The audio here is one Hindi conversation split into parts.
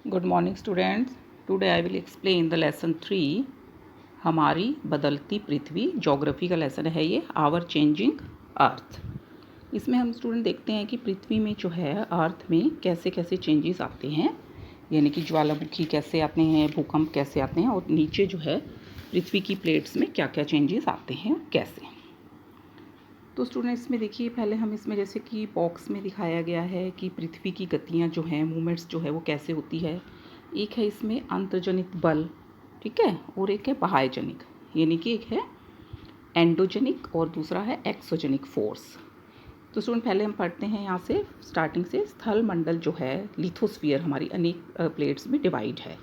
Good morning students. Today I will explain the lesson 3 हमारी बदलती पृथ्वी। ज्योग्राफी का लेसन है ये, आवर चेंजिंग अर्थ। इसमें हम स्टूडेंट देखते हैं कि पृथ्वी में जो है अर्थ में कैसे कैसे चेंजेस आते हैं, यानी कि ज्वालामुखी कैसे आते हैं, भूकंप कैसे आते हैं, और नीचे जो है पृथ्वी की प्लेट्स में क्या क्या चेंजेस आते हैं कैसे। तो स्टूडेंट इसमें देखिए, पहले हम इसमें जैसे कि बॉक्स में दिखाया गया है कि पृथ्वी की गतियाँ जो हैं, मूवमेंट्स जो है वो कैसे होती है। एक है इसमें अंतर्जनित बल, ठीक है, और एक है बाह्यजनिक, यानी कि एक है एंडोजेनिक और दूसरा है एक्सोजेनिक फोर्स। तो स्टूडेंट पहले हम पढ़ते हैं यहाँ से स्टार्टिंग से। स्थल मंडल जो है लिथोस्फीयर हमारी अनेक प्लेट्स में डिवाइड है,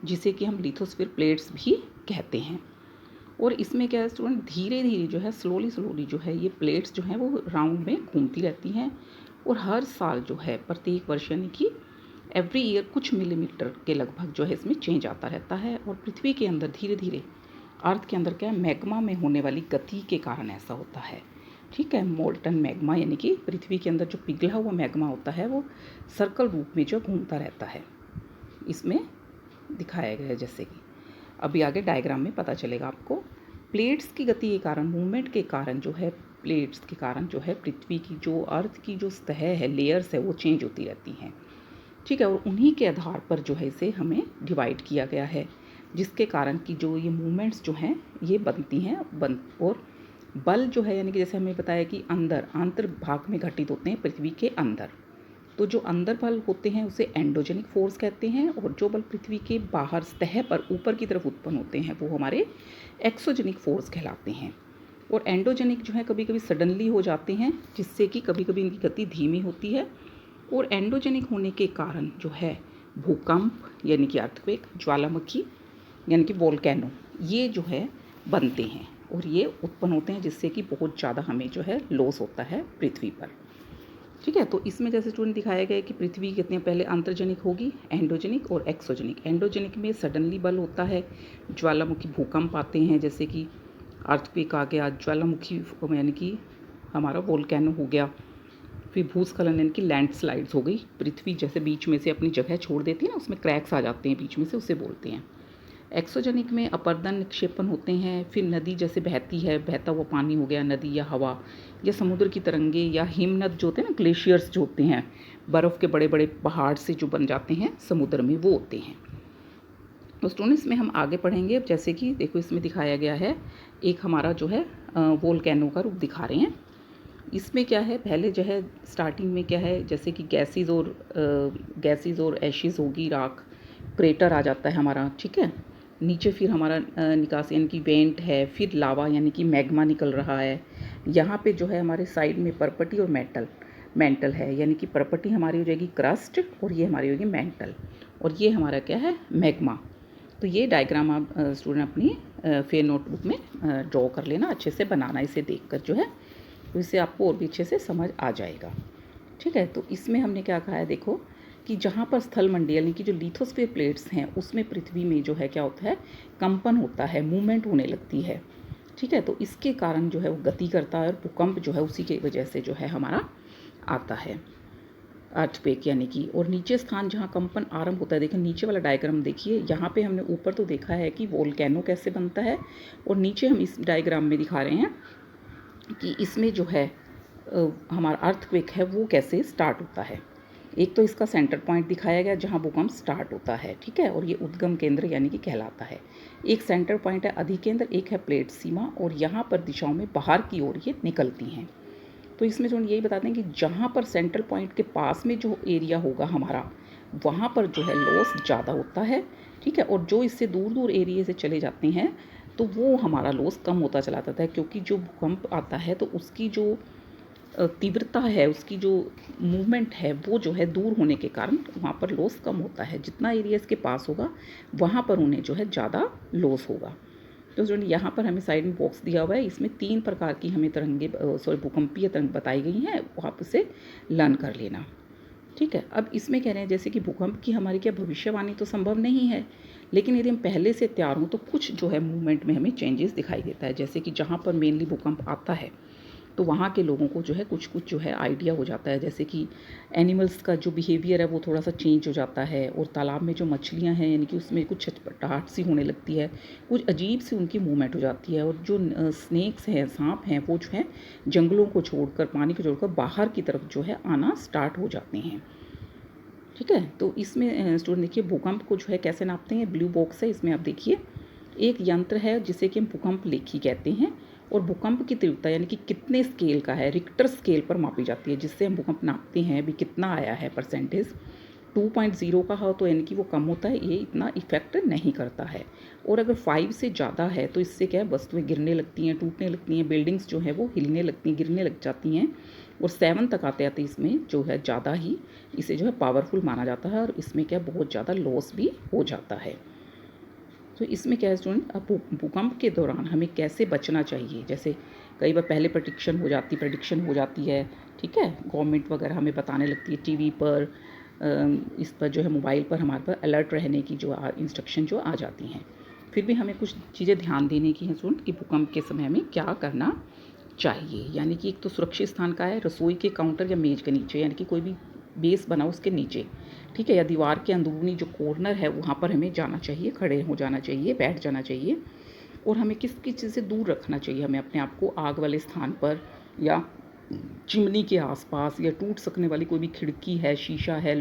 जिसे कि हम लिथोस्फीयर प्लेट्स भी कहते हैं। और इसमें क्या है स्टूडेंट, धीरे धीरे जो है स्लोली जो है ये प्लेट्स जो हैं वो राउंड में घूमती रहती हैं, और हर साल जो है प्रत्येक वर्ष यानी कि एवरी ईयर कुछ मिलीमीटर के लगभग जो है इसमें चेंज आता रहता है। और पृथ्वी के अंदर धीरे धीरे अर्थ के अंदर क्या है, मैग्मा में होने वाली गति के कारण ऐसा होता है, ठीक है। मोल्टन मैग्मा यानी कि पृथ्वी के अंदर जो पिघला हुआ मैग्मा होता है वो सर्कल रूप में जो घूमता रहता है, इसमें दिखाया गया है जैसे कि अभी आगे डायग्राम में पता चलेगा आपको। प्लेट्स की गति के कारण, मूवमेंट के कारण जो है, प्लेट्स के कारण जो है पृथ्वी की जो अर्थ की जो सतह है, लेयर्स है, वो चेंज होती रहती हैं, ठीक है। और उन्हीं के आधार पर जो है इसे हमें डिवाइड किया गया है, जिसके कारण कि जो ये मूवमेंट्स जो हैं ये बनती हैं और बल जो है, यानी कि जैसे हमें बताया कि अंदर आंतर भाग में घटित होते हैं पृथ्वी के अंदर। तो जो अंदर बल होते हैं उसे एंडोजेनिक फोर्स कहते हैं, और जो बल पृथ्वी के बाहर सतह पर ऊपर की तरफ उत्पन्न होते हैं वो हमारे एक्सोजेनिक फोर्स कहलाते हैं। और एंडोजेनिक जो है कभी कभी सडनली हो जाते हैं, जिससे कि कभी कभी इनकी गति धीमी होती है। और एंडोजेनिक होने के कारण जो है भूकंप यानी कि अर्थक्वेक, ज्वालामुखी यानी कि वोल्केनो, ये जो है बनते हैं और ये उत्पन्न होते हैं, जिससे कि बहुत ज़्यादा हमें जो है लॉस होता है पृथ्वी पर, ठीक है। तो इसमें जैसे स्टूडेंट दिखाया गया है कि पृथ्वी कितने पहले अंतर्जनिक होगी, एंडोजेनिक और एक्सोजेनिक। एंडोजेनिक में सडनली बल होता है, ज्वालामुखी भूकंप आते हैं, जैसे कि अर्थक्वेक आ गया, ज्वालामुखी यानी कि हमारा वोल्केनो हो गया, फिर भूस्खलन यानी कि लैंडस्लाइड्स हो गई, पृथ्वी जैसे बीच में से अपनी जगह छोड़ देती है ना, उसमें क्रैक्स आ जाते हैं बीच में से, उसे बोलते हैं। एक्सोजेनिक में अपर्दन निक्षेपण होते हैं, फिर नदी जैसे बहती है, बहता हुआ पानी हो गया, नदी या हवा या समुद्र की तरंगे या हिमनद जो होते हैं ना, ग्लेशियर्स जो होते हैं, बर्फ़ के बड़े बड़े पहाड़ से जो बन जाते हैं समुद्र में, वो होते हैं। तो स्टूडेंट्स में हम आगे पढ़ेंगे। अब जैसे कि देखो इसमें दिखाया गया है, एक हमारा जो है वोल्केनो का रूप दिखा रहे हैं। इसमें क्या है, पहले जो है स्टार्टिंग में क्या है, जैसे कि गैसेज और एशिज होगी, राख, क्रेटर आ जाता है हमारा, ठीक है। नीचे फिर हमारा निकास यानी कि वेंट है, फिर लावा यानी कि मैग्मा निकल रहा है। यहाँ पे जो है हमारे साइड में परपटी और मेंटल है, यानी कि परपटी हमारी हो जाएगी क्रस्ट और ये हमारी होगी मेंटल, और ये हमारा क्या है, मैग्मा। तो ये डायग्राम आप स्टूडेंट अपनी फेयर नोटबुक में ड्रॉ कर लेना, अच्छे से बनाना, इसे देखकर जो है, तो इससे आपको और भी अच्छे से समझ आ जाएगा, ठीक है। तो इसमें हमने क्या कहा है, देखो कि जहाँ पर स्थल मंडल यानी कि जो लिथोस्फीयर प्लेट्स हैं उसमें पृथ्वी में जो है क्या होता है, कंपन होता है, मूवमेंट होने लगती है, ठीक है। तो इसके कारण जो है वो गति करता है, और भूकंप जो है उसी की वजह से जो है हमारा आता है, अर्थक्वेक यानी कि। और नीचे स्थान जहाँ कंपन आरंभ होता है, देखिए नीचे वाला डायग्राम देखिए, यहाँ पे हमने ऊपर तो देखा है कि वोल्केनो कैसे बनता है, और नीचे हम इस डायग्राम में दिखा रहे हैं कि इसमें जो है हमारा अर्थक्वेक है वो कैसे स्टार्ट होता है। एक तो इसका सेंटर पॉइंट दिखाया गया जहाँ भूकंप स्टार्ट होता है, ठीक है, और ये उद्गम केंद्र यानी कि कहलाता है। एक सेंटर पॉइंट है अधिकेंद्र, एक है प्लेट सीमा, और यहाँ पर दिशाओं में बाहर की ओर ये निकलती हैं। तो इसमें जो यही बताते हैं कि जहाँ पर सेंट्रल पॉइंट के पास में जो एरिया होगा हमारा, वहाँ पर जो है लॉस ज़्यादा होता है, ठीक है। और जो इससे दूर दूर एरिए से चले जाते हैं तो वो हमारा लॉस कम होता चला जाता है, क्योंकि जो भूकंप आता है तो उसकी जो तीव्रता है, उसकी जो मूवमेंट है, वो जो है दूर होने के कारण वहाँ पर लॉस कम होता है। जितना एरिया इसके पास होगा वहाँ पर उन्हें जो है ज़्यादा लॉस होगा। तो जो यहाँ पर हमें साइड में बॉक्स दिया हुआ है, इसमें 3 प्रकार की हमें भूकंपीय तरंग बताई गई हैं, आप उसे लर्न कर लेना, ठीक है। अब इसमें कह रहे हैं जैसे कि भूकंप की हमारी क्या भविष्यवाणी तो संभव नहीं है, लेकिन यदि हम पहले से तैयार हों तो कुछ जो है मूवमेंट में हमें चेंजेस दिखाई देता है। जैसे कि जहाँ पर मेनली भूकंप आता है तो वहाँ के लोगों को जो है कुछ कुछ जो है आइडिया हो जाता है, जैसे कि एनिमल्स का जो बिहेवियर है वो थोड़ा सा चेंज हो जाता है, और तालाब में जो मछलियाँ हैं यानी कि उसमें कुछ छटपटाहट सी होने लगती है, कुछ अजीब सी उनकी मूवमेंट हो जाती है, और जो स्नेक्स हैं, सांप हैं, वो जो है जंगलों को छोड़कर, पानी को छोड़कर बाहर की तरफ जो है आना स्टार्ट हो जाते हैं। ठीक है, तो इसमें स्टूडेंट देखिए भूकंप को जो है कैसे नापते हैं। ब्लू बॉक्स है, इसमें आप देखिए एक यंत्र है जिसे कि हम भूकंप लेखी कहते हैं, और भूकंप की तीव्रता यानी कि कितने स्केल का है, रिक्टर स्केल पर मापी जाती है, जिससे हम भूकंप नापते हैं भी कितना आया है परसेंटेज। 2.0 का हो तो यानी कि वो कम होता है, ये इतना इफेक्ट नहीं करता है। और अगर 5 से ज़्यादा है तो इससे क्या है, वस्तुएं गिरने लगती हैं, टूटने लगती हैं, बिल्डिंग्स जो है वो हिलने लगती हैं, गिरने लग जाती हैं। और 7 तक आते आते इसमें जो है ज़्यादा ही इसे जो है पावरफुल माना जाता है, और इसमें क्या बहुत ज़्यादा लॉस भी हो जाता है। तो इसमें क्या है स्टूडेंट, अब भूकंप के दौरान हमें कैसे बचना चाहिए। जैसे कई बार पहले प्रेडिक्शन हो जाती है, ठीक है, गवर्नमेंट वगैरह हमें बताने लगती है टीवी पर, इस पर जो है मोबाइल पर हमारे पर अलर्ट रहने की जो इंस्ट्रक्शन जो आ जाती हैं। फिर भी हमें कुछ चीज़ें ध्यान देने की हैं स्टूडेंट कि भूकंप के समय हमें क्या करना चाहिए। यानी कि एक तो सुरक्षित स्थान का है, रसोई के काउंटर या मेज़ के नीचे, यानी कि कोई भी बेस बना उसके नीचे, ठीक है, या दीवार के अंदरूनी जो कॉर्नर है वहाँ पर हमें जाना चाहिए, खड़े हो जाना चाहिए, बैठ जाना चाहिए। और हमें किस किस चीज़ से दूर रखना चाहिए, हमें अपने आप को आग वाले स्थान पर, या चिमनी के आसपास, या टूट सकने वाली कोई भी खिड़की है, शीशा है,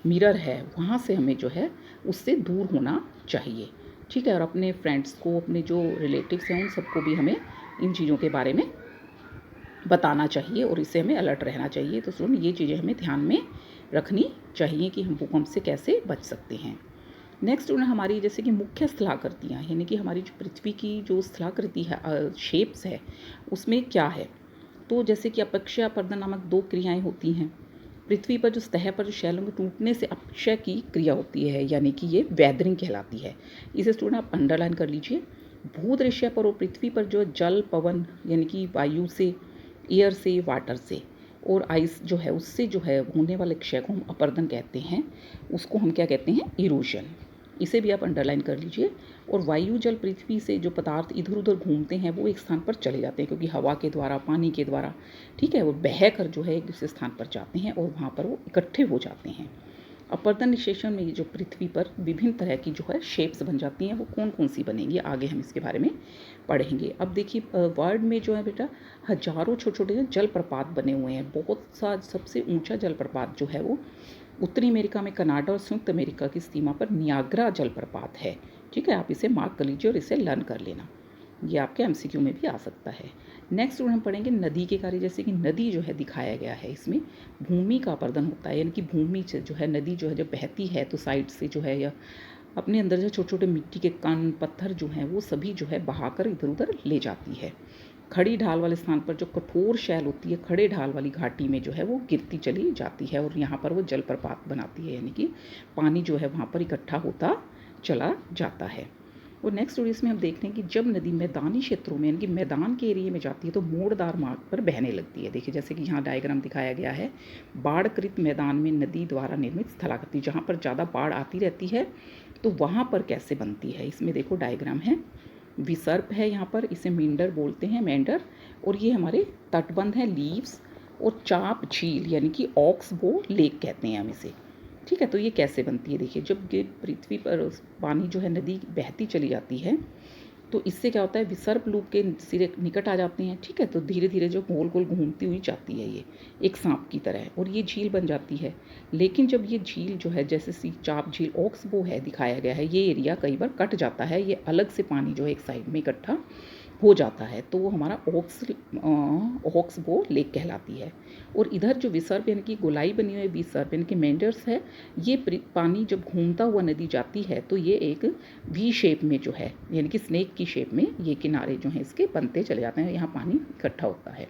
मिरर है, वहाँ से हमें जो है उससे दूर होना चाहिए। ठीक है, और अपने फ्रेंड्स को, अपने जो रिलेटिव्स हैं उन सबको भी हमें इन चीज़ों के बारे में बताना चाहिए, और इससे हमें अलर्ट रहना चाहिए। तो सुन, ये चीज़ें हमें ध्यान में रखनी चाहिए कि हम भूकंप से कैसे बच सकते हैं। नेक्स्ट हमारी जैसे कि मुख्य स्थलाकृतियाँ, यानी कि हमारी जो पृथ्वी की जो स्थलाकृति है, शेप्स है, उसमें क्या है। तो जैसे कि अपक्षय अपर्दन नामक 2 क्रियाएं होती हैं। पृथ्वी पर जो सतह पर जो शैलों के टूटने से अपक्षय की क्रिया होती है, यानी कि ये वेदरिंग कहलाती है। इसे स्टूडेंट आप अंडरलाइन कर लीजिए। भूदृश्य पर और पृथ्वी पर जो जल, पवन यानी कि वायु से, एयर से, वाटर से, और आइस जो है उससे जो है होने वाले क्षय को हम अपर्दन कहते हैं। उसको हम क्या कहते हैं, इरोजन। इसे भी आप अंडरलाइन कर लीजिए। और वायु, जल, पृथ्वी से जो पदार्थ इधर उधर घूमते हैं वो एक स्थान पर चले जाते हैं, क्योंकि हवा के द्वारा, पानी के द्वारा, ठीक है, वो बह कर जो है एक दूसरे स्थान पर जाते हैं, और वहाँ पर वो इकट्ठे हो जाते हैं। अपर्दन निषेचन में ये जो पृथ्वी पर विभिन्न तरह की जो है शेप्स बन जाती हैं, वो कौन कौन सी बनेंगी आगे हम इसके बारे में पढ़ेंगे। अब देखिए वर्ल्ड में जो है बेटा हजारों छोटे छोटे जलप्रपात बने हुए हैं। बहुत सा सबसे ऊंचा जलप्रपात जो है वो उत्तरी अमेरिका में कनाडा और संयुक्त अमेरिका की सीमा पर नियाग्रा जलप्रपात है। ठीक है, आप इसे मार्क कर लीजिए और इसे लर्न कर लेना, ये आपके एमसीक्यू में भी आ सकता है। नेक्स्ट हम पढ़ेंगे नदी के कार्य। जैसे कि नदी जो है दिखाया गया है, इसमें भूमि का अपर्दन होता है, यानी कि भूमि से जो है नदी जो है जब बहती है तो साइड से जो है या अपने अंदर जो छोटे छोटे मिट्टी के कण, पत्थर जो हैं वो सभी जो है बहाकर इधर उधर ले जाती है। खड़ी ढाल वाले स्थान पर जो कठोर शैल होती है, खड़े ढाल वाली घाटी में जो है वो गिरती चली जाती है, और यहाँ पर वो जलप्रपात बनाती है, यानी कि पानी जो है वहाँ पर इकट्ठा होता चला जाता है। और नेक्स्ट इसमें हम देखते हैं कि जब नदी मैदानी क्षेत्रों में, यानी कि मैदान के एरिया में जाती है तो मोड़दार मार्ग पर बहने लगती है। देखिए जैसे कि यहाँ डायग्राम दिखाया गया है, बाढ़कृत मैदान में नदी द्वारा निर्मित स्थलाकृति, जहाँ पर ज़्यादा बाढ़ आती रहती है तो वहाँ पर कैसे बनती है। इसमें देखो डायग्राम है, विसर्प है यहाँ पर, इसे मींडर बोलते हैं, मेंडर, और ये हमारे तटबंध हैं, लीव्स, और चाप झील यानी कि ऑक्सबो लेक कहते हैं हम इसे। ठीक है, तो ये कैसे बनती है, देखिए जब पृथ्वी पर पानी जो है नदी बहती चली जाती है तो इससे क्या होता है, विसर्प लूप के सिरे निकट आ जाते हैं। ठीक है, तो धीरे धीरे जो गोल गोल घूमती हुई जाती है ये एक सांप की तरह, और ये झील बन जाती है। लेकिन जब ये झील जो है, जैसे सी चाप झील ऑक्सबो है दिखाया गया है, ये एरिया कई बार कट जाता है, ये अलग से पानी जो है एक साइड में इकट्ठा हो जाता है, तो वो हमारा ऑक्सबो लेक कहलाती है। और इधर जो विसर्प यानी कि गोलाई बनी हुई विसर्प यानी कि मेंडर्स है, ये पानी जब घूमता हुआ नदी जाती है तो ये एक वी शेप में जो है, यानी कि स्नेक की शेप में ये किनारे जो हैं इसके बनते चले जाते हैं, यहाँ पानी इकट्ठा होता है,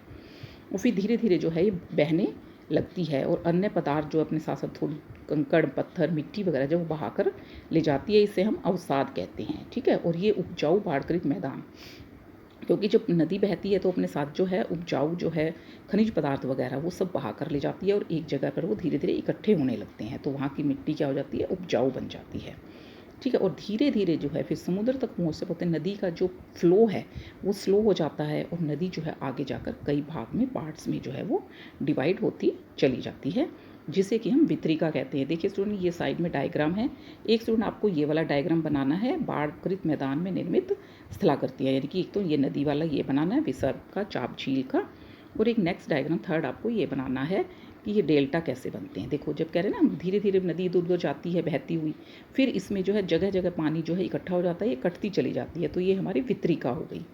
और फिर धीरे धीरे जो है ये बहने लगती है, और अन्य पदार्थ जो अपने साथ साथ थोड़ी कंकड़, पत्थर, मिट्टी वगैरह जब वो बहाकर ले जाती है, इसे हम अवसाद कहते हैं। ठीक है, और ये उपजाऊ बाढ़कृत मैदान, क्योंकि जब नदी बहती है तो अपने साथ जो है उपजाऊ जो है खनिज पदार्थ वगैरह वो सब बहा कर ले जाती है, और एक जगह पर वो धीरे धीरे इकट्ठे होने लगते हैं, तो वहाँ की मिट्टी क्या हो जाती है, उपजाऊ बन जाती है। ठीक है। और धीरे धीरे जो है फिर समुद्र तक पहुँचते पहुँचते नदी का जो फ्लो है वो स्लो हो जाता है और नदी जो है आगे जाकर कई भाग में पार्ट्स में जो है वो डिवाइड होती चली जाती है, जिसे कि हम वितरिका कहते हैं। देखिए स्टूडेंट, ये साइड में डायग्राम है। एक स्टूडेंट आपको ये वाला डायग्राम बनाना है, बाढ़कृत मैदान में निर्मित स्थलाकृतियाँ, यानी कि एक तो ये नदी वाला ये बनाना है विसर्ग का, चाप झील का, और एक नेक्स्ट डायग्राम थर्ड आपको ये बनाना है कि ये डेल्टा कैसे बनते हैं। देखो जब कह रहे हैं ना धीरे धीरे नदी इधर उधर जाती है बहती हुई, फिर इसमें जो है जगह जगह पानी जो है इकट्ठा हो जाता है, ये कटती चली जाती है, तो ये हमारी वितरिका हो गई।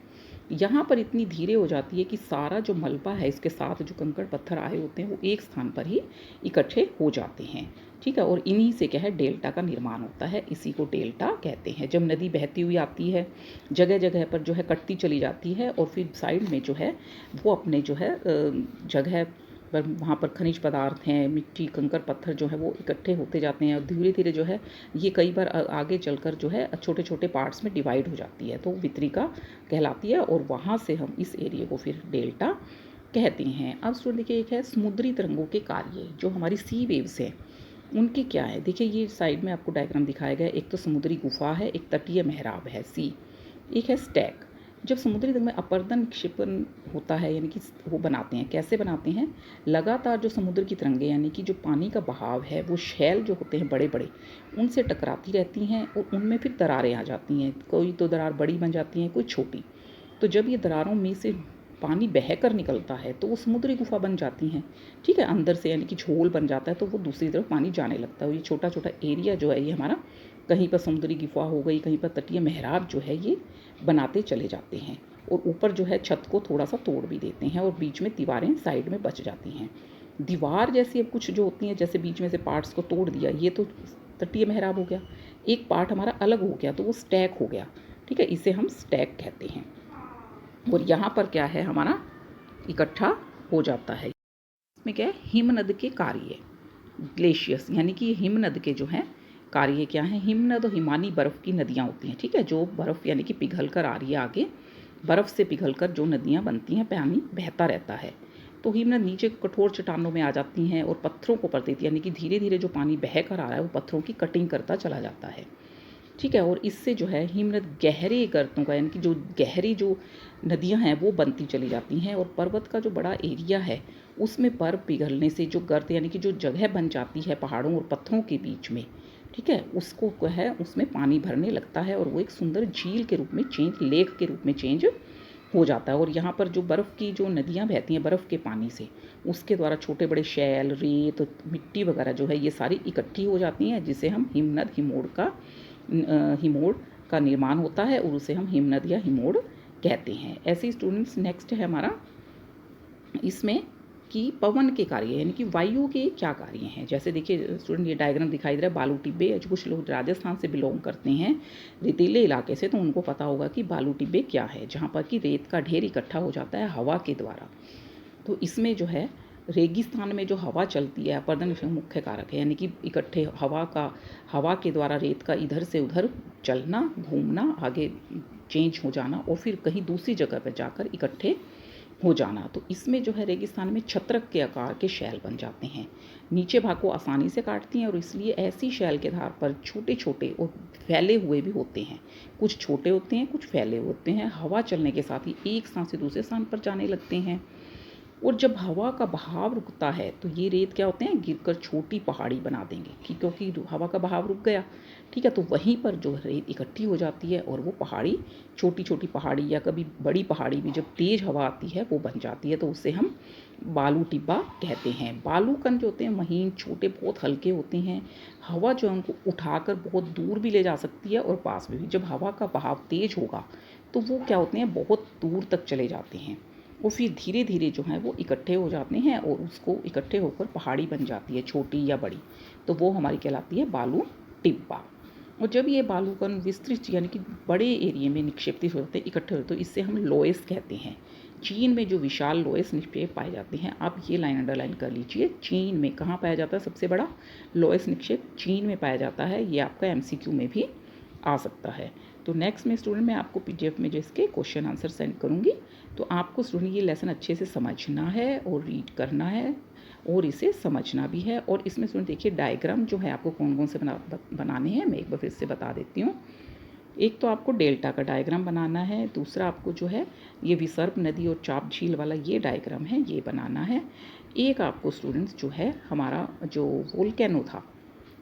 यहाँ पर इतनी धीरे हो जाती है कि सारा जो मलबा है इसके साथ जो कंकड़ पत्थर आए होते हैं वो एक स्थान पर ही इकट्ठे हो जाते हैं, ठीक है। और इन्हीं से क्या है डेल्टा का निर्माण होता है, इसी को डेल्टा कहते हैं। जब नदी बहती हुई आती है जगह जगह पर जो है कटती चली जाती है और फिर साइड में जो है वो अपने जो है जगह पर वहाँ पर खनिज पदार्थ हैं, मिट्टी कंकड़ पत्थर जो है वो इकट्ठे होते जाते हैं और धीरे धीरे जो है ये कई बार आगे चलकर जो है छोटे छोटे पार्ट्स में डिवाइड हो जाती है, तो वितरिका कहलाती है और वहाँ से हम इस एरिया को फिर डेल्टा कहते हैं। अब स्टूडेंट देखिए एक है समुद्री तरंगों के कार्य, जो हमारी सी वेव्स हैं उनके क्या है। देखिए ये साइड में आपको डायग्राम दिखाया गया है, एक तो समुद्री गुफा है, एक तटीय मेहराब है सी, एक है स्टैक। जब समुद्री तल में अपर्दन निक्षेपण होता है, यानी कि वो बनाते हैं, कैसे बनाते हैं, लगातार जो समुद्र की तरंगें यानी कि जो पानी का बहाव है वो शैल जो होते हैं बड़े बड़े उनसे टकराती रहती हैं और उनमें फिर दरारें आ जाती हैं, कोई तो दरार बड़ी बन जाती हैं कोई छोटी। तो जब ये दरारों में से पानी बहकर निकलता है तो वो समुद्री गुफा बन जाती हैं, ठीक है, अंदर से यानी कि झोल बन जाता है, तो वो दूसरी तरफ पानी जाने लगता है। ये छोटा छोटा एरिया जो है ये हमारा कहीं पर समुद्री गुफा हो गई, कहीं पर तटीय मेहराब जो है ये बनाते चले जाते हैं और ऊपर जो है छत को थोड़ा सा तोड़ भी देते हैं और बीच में दीवारें साइड में बच जाती हैं। दीवार जैसी अब कुछ जो होती हैं, जैसे बीच में से पार्ट्स को तोड़ दिया, ये तो तटीय मेहराब हो गया, एक पार्ट हमारा अलग हो गया तो वो स्टैक हो गया, ठीक है, इसे हम स्टैक कहते हैं। और यहाँ पर क्या है हमारा इकट्ठा हो जाता है। इसमें क्या है हिमनद के कार्य, ग्लेशियर्स, यानी कि हिमनद के जो हैं कार्य क्या है। हिमनद और हिमानी बर्फ़ की नदियाँ होती हैं, ठीक है, जो बर्फ़ यानी कि पिघल कर आ रही है आगे, बर्फ़ से पिघल कर जो नदियाँ बनती हैं, पानी बहता रहता है, तो हिमनद नीचे कठोर चट्टानों में आ जाती हैं और पत्थरों को पर देती है, यानी कि धीरे धीरे जो पानी बह कर आ रहा है वो पत्थरों की कटिंग करता चला जाता है, ठीक है। और इससे जो है हिमनद गहरे गर्तों का, यानी कि जो गहरी जो नदियां हैं वो बनती चली जाती हैं और पर्वत का जो बड़ा एरिया है उसमें बर्फ़ पिघलने से जो गर्त यानी कि जो जगह बन जाती है पहाड़ों और पत्थरों के बीच में, ठीक है, उसको क्या है उसमें पानी भरने लगता है और वो एक सुंदर झील के रूप में चेंज, लेक के रूप में चेंज हो जाता है। और यहाँ पर जो बर्फ़ की जो नदियाँ बहती हैं बर्फ़ के पानी से, उसके द्वारा छोटे बड़े शैल, रेत, मिट्टी वगैरह जो है ये सारी इकट्ठी हो जाती हैं, जिसे हम हिमनद हिमोड़ का निर्माण होता है और उसे हम हिमनद या हिमोड़ कहते हैं। ऐसे स्टूडेंट्स नेक्स्ट है हमारा इसमें कि पवन के कार्य, यानी कि वायु के क्या कार्य हैं। जैसे देखिए स्टूडेंट ये डायग्राम दिखाई दे रहा है बालू टिब्बे, जो कुछ लोग राजस्थान से बिलोंग करते हैं रेतीले इलाके से, तो उनको पता होगा कि बालू टिब्बे क्या है, जहाँ पर कि रेत का ढेर इकट्ठा हो जाता है हवा के द्वारा। तो इसमें जो है रेगिस्तान में जो हवा चलती है अपर्दन मुख्य कारक है, यानी कि इकट्ठे हवा के द्वारा रेत का इधर से उधर चलना, घूमना, आगे चेंज हो जाना और फिर कहीं दूसरी जगह पर जाकर इकट्ठे हो जाना। तो इसमें जो है रेगिस्तान में छत्रक के आकार के शैल बन जाते हैं, नीचे भाग को आसानी से काटती हैं और इसलिए ऐसी शैल के आधार पर छोटे छोटे और फैले हुए भी होते हैं, कुछ छोटे होते हैं कुछ फैले होते हैं, हवा चलने के साथ ही एक स्थान से दूसरे स्थान पर जाने लगते हैं। और जब हवा का बहाव रुकता है तो ये रेत क्या होते हैं गिरकर छोटी पहाड़ी बना देंगे, कि क्योंकि हवा का बहाव रुक गया, ठीक है, तो वहीं पर जो रेत इकट्ठी हो जाती है और वो पहाड़ी, छोटी छोटी पहाड़ी या कभी बड़ी पहाड़ी भी जब तेज़ हवा आती है वो बन जाती है, तो उसे हम बालू टिब्बा कहते हैं। बालू कण जो होते हैं महीन छोटे बहुत हल्के होते हैं, हवा जो है उनको उठाकर बहुत दूर भी ले जा सकती है और पास में भी। जब हवा का बहाव तेज़ होगा तो वो क्या होते हैं बहुत दूर तक चले जाते हैं और फिर धीरे धीरे जो है वो इकट्ठे हो जाते हैं और उसको इकट्ठे होकर पहाड़ी बन जाती है छोटी या बड़ी, तो वो हमारी कहलाती है बालू टिब्बा। और जब ये बालू कण विस्तृत यानी कि बड़े एरिया में निक्षेपित होते हैं इकट्ठे होते, तो इससे हम लोएस कहते हैं। चीन में जो विशाल लोएस निक्षेप पाए जाते हैं, आप ये लाइन अंडरलाइन कर लीजिए, चीन में कहाँ पाया जाता है सबसे बड़ा लोएस निक्षेप, चीन में पाया जाता है, ये आपका एमसीक्यू में भी आ सकता है। तो नेक्स्ट में स्टूडेंट मैं आपको पीडीएफ में जो इसके क्वेश्चन आंसर सेंड करूँगी, तो आपको स्टूडेंट ये लेसन अच्छे से समझना है और रीड करना है और इसे समझना भी है। और इसमें स्टूडेंट देखिए डायग्राम जो है आपको कौन कौन से बनाने हैं, मैं एक बार फिर से बता देती हूँ। एक तो आपको डेल्टा का डायग्राम बनाना है, दूसरा आपको जो है ये विसर्प नदी और चाप झील वाला ये डायग्राम है ये बनाना है। एक आपको स्टूडेंट्स जो है हमारा जो वोल्केनो था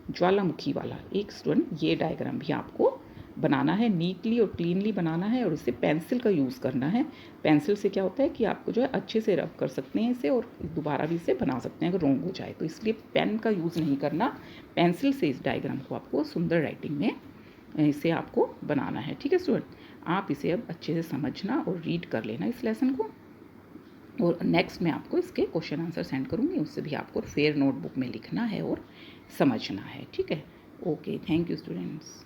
ज्वालामुखी वाला, एक स्टूडेंट ये डायग्राम भी आपको बनाना है, नीटली और क्लीनली बनाना है और इसे पेंसिल का यूज़ करना है। पेंसिल से क्या होता है कि आपको जो है अच्छे से रब कर सकते हैं इसे और दोबारा भी इसे बना सकते हैं अगर रॉन्ग हो जाए तो, इसलिए पेन का यूज़ नहीं करना, पेंसिल से इस डायग्राम को आपको सुंदर राइटिंग में इसे आपको बनाना है। ठीक है स्टूडेंट, आप इसे अब अच्छे से समझना और रीड कर लेना इस लेसन को, और नेक्स्ट मैं आपको इसके क्वेश्चन आंसर सेंड करूँगी, उससे भी आपको फेयर नोटबुक में लिखना है और समझना है। ठीक है, ओके, थैंक यू स्टूडेंट्स।